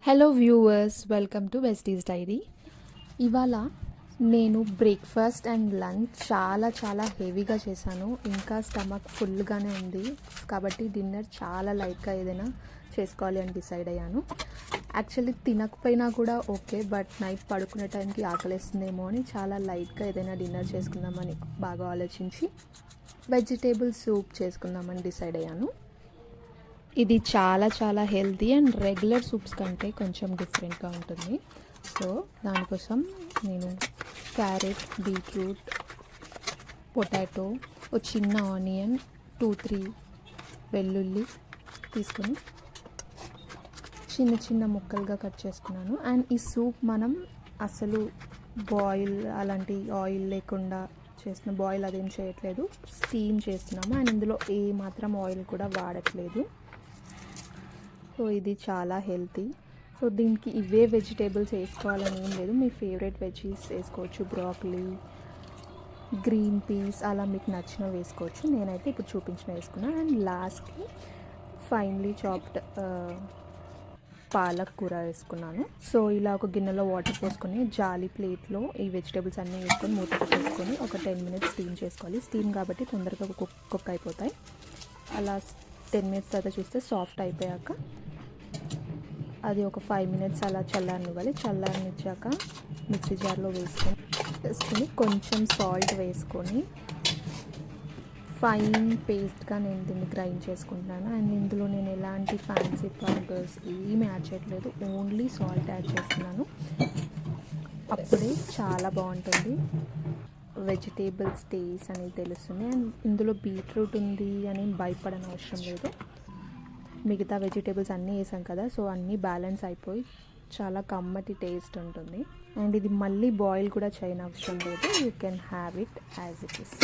Hello viewers, welcome to వెస్టీస్ diary. ఇవాళ నేను బ్రేక్ఫాస్ట్ అండ్ లంచ్ చాలా హెవీగా చేశాను. ఇంకా స్టమక్ ఫుల్గానే ఉంది కాబట్టి డిన్నర్ చాలా లైట్గా ఏదైనా చేసుకోవాలి అని డిసైడ్ అయ్యాను. యాక్చువల్లీ తినకపోయినా కూడా ఓకే, బట్ నైట్ పడుకునే టైంకి ఆకలేస్తుందేమో అని చాలా లైట్గా ఏదైనా డిన్నర్ చేసుకుందామని బాగా ఆలోచించి వెజిటేబుల్ సూప్ చేసుకుందామని డిసైడ్ అయ్యాను. ఇది చాలా హెల్తీ అండ్ రెగ్యులర్ సూప్స్ కంటే కొంచెం డిఫరెంట్గా ఉంటుంది. సో దానికోసం నేను క్యారెట్, బీట్రూట్, పొటాటో, ఒక చిన్న ఆనియన్, 2-3 వెల్లుల్లి తీసుకొని చిన్న ముక్కలుగా కట్ చేసుకున్నాను. అండ్ ఈ సూప్ మనం అసలు బాయిల్ అలాంటి ఆయిల్ లేకుండా చేసిన బాయిల్ అదేం చేయట్లేదు, స్టీమ్ చేస్తున్నాము. అండ్ ఇందులో ఏ మాత్రం ఆయిల్ కూడా వాడట్లేదు. సో ఇది చాలా హెల్తీ. సో దీనికి ఇవే వెజిటేబుల్స్ వేసుకోవాలని ఏం లేదు, మీ ఫేవరెట్ వెజీస్ వేసుకోవచ్చు. బ్రాకలీ, గ్రీన్ పీస్ అలా మీకు నచ్చిన వేసుకోవచ్చు. నేనైతే ఇప్పుడు చూపించిన వేసుకున్నాను. అండ్ లాస్ట్కి ఫైన్లీ చాప్డ్ పాలక్ కూర వేసుకున్నాను. సో ఇలా ఒక గిన్నెలో వాటర్ పోసుకొని జాలి ప్లేట్లో ఈ వెజిటేబుల్స్ అన్నీ వేసుకొని మూత పెట్టేసుకొని ఒక 10 minutes స్టీమ్ చేసుకోవాలి. స్టీమ్ కాబట్టి తొందరగా కుక్ అయిపోతాయి. అలా 10 minutes తర్వాత చూస్తే సాఫ్ట్ అయిపోయాక అది ఒక 5 minutes అలా చల్లారనివ్వాలి. చల్లారనిచ్చాక మిక్సీ జార్లో వేసుకొని కొంచెం సాల్ట్ వేసుకొని ఫైన్ పేస్ట్గా నేను దీన్ని గ్రైండ్ చేసుకుంటున్నాను. అండ్ ఇందులో నేను ఎలాంటి ఫ్యాన్సీ పౌడర్స్ ఏమీ యాడ్ చేయట్లేదు, ఓన్లీ సాల్ట్ యాడ్ చేస్తున్నాను. అప్పుడే చాలా బాగుంటుంది, వెజిటేబుల్స్ టేస్ట్ అనేది తెలుస్తుంది. అండ్ ఇందులో బీట్రూట్ ఉంది అని భయపడని అవసరం లేదు, మిగతా వెజిటేబుల్స్ అన్నీ వేసాం కదా, సో అన్నీ బ్యాలెన్స్ అయిపోయి చాలా కమ్మటి టేస్ట్ ఉంటుంది. అండ్ ఇది మళ్ళీ బాయిల్ కూడా చేయనవసరం లేదు, you can have it as it is.